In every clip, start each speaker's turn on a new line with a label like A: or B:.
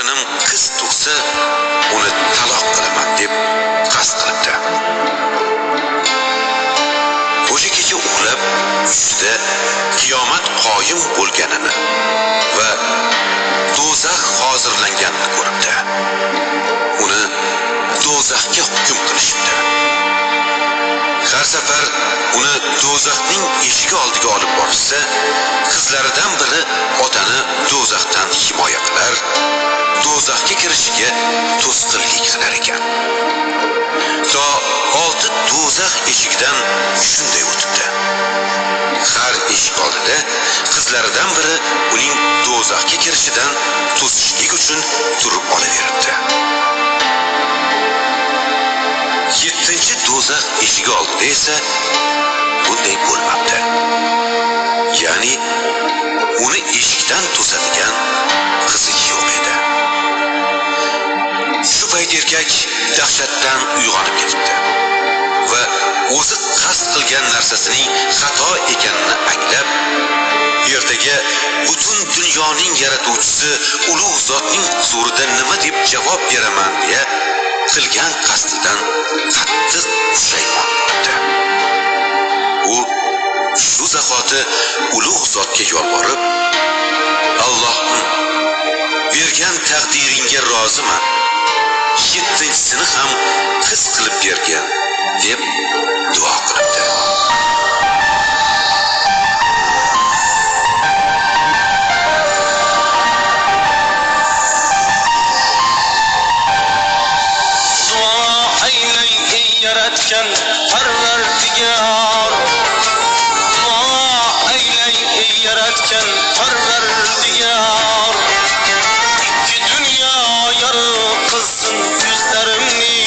A: xotinim qiz tug'sa, uni taloq qilaman deb qasd qilibdi. O'sha kecha uxlab tushida qiyomat qoyim bo'lganini va do'zax hozirlanganini ko'ribdi. Uni do'zaxga hukm qilishibdi. Har safar uni do'zaxning eshigi oldiga olib borishsa, qizlaridan biri otani do'zaxdan himoya qilar, do'zaxga kirishiga to'sqinlik qilar ekan. To 6 do'zax eshigidan shunday o'tibdi. Har eshik oldida qizlaridan biri uning do'zaxga kirishidan to'sishlik uchun turib olaveribdi. 7-chi do'zax eshigi oldida esa bunday bo'lmabdi. Ya'ni uni eshikdan to'sadigan qizi yo'q edi. Shu payt erkak dahshatdan uyg'onib ketibdi va o'zi qasd qilgan narsasining xato ekanini anglab, ertaga butun dunyoning yaratuvchisi ulug' zotning huzurida nima deb javob beraman deya qilgan qasdidan qattiq pushaymon bo'ldi. U shu zahoti ulug' zotga yolborib, Allohim, bergan taqdiringga roziman, 7-sini ham qiz qilib bergan deb duo qilibdi.
B: Yaratgan Parvardigor, duo aylay yaratgan Parvardigor, ikki dunyo yorug' qilsin yuzlarimni.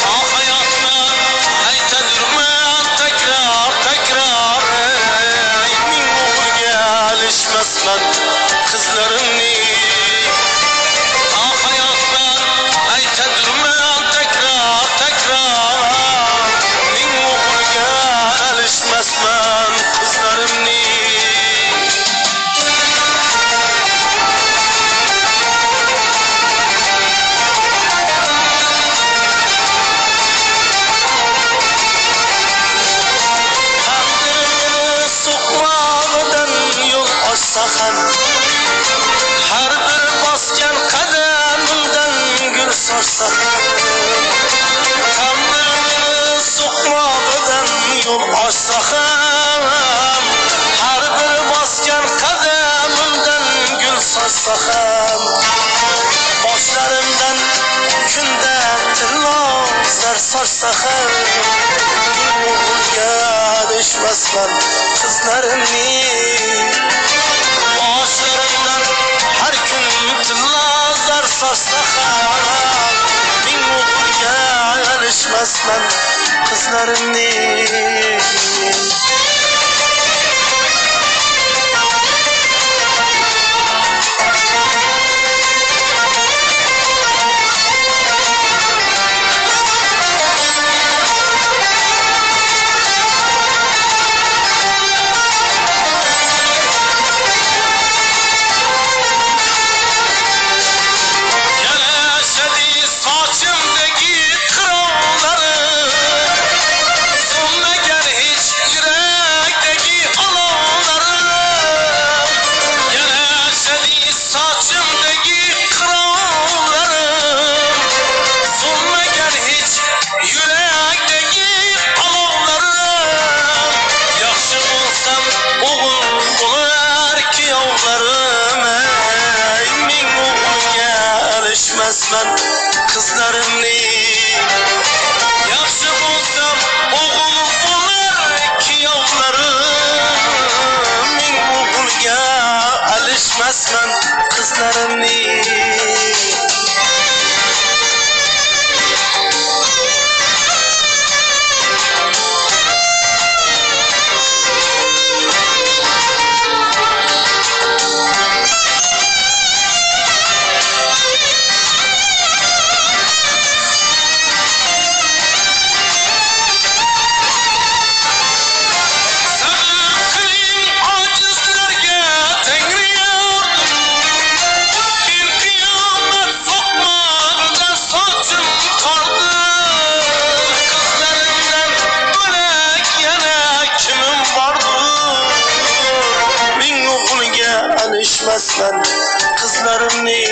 B: Ta hayotman aytadurman takror, ming o'g'ilga alishmasman qizlarimni. Ta hayotman aytadurman ming o'g'ilga alishmasman qizlarimni. Taqdirimni suqmog'idan yo'l ochsa ham, har bir bosgan qadamimdan gul sochsa ham, yol ochsa ham, har bir bosgan qadamimdan gul sochsa ham, boshlarimdan kunda tilozlar sochsa ham, o'g'ilga alishmasman qizlarimni. Boshlarimdan har kun tilozlar sochsa ham, ming o'g'ilga alishmasman qizlarimni. Qizlarimni yaxshi bo'lsam o'g'il bo'lar kuyovlarim, ming o'g'ilga alishmasman qizlarimni. alışmasman kızlarımni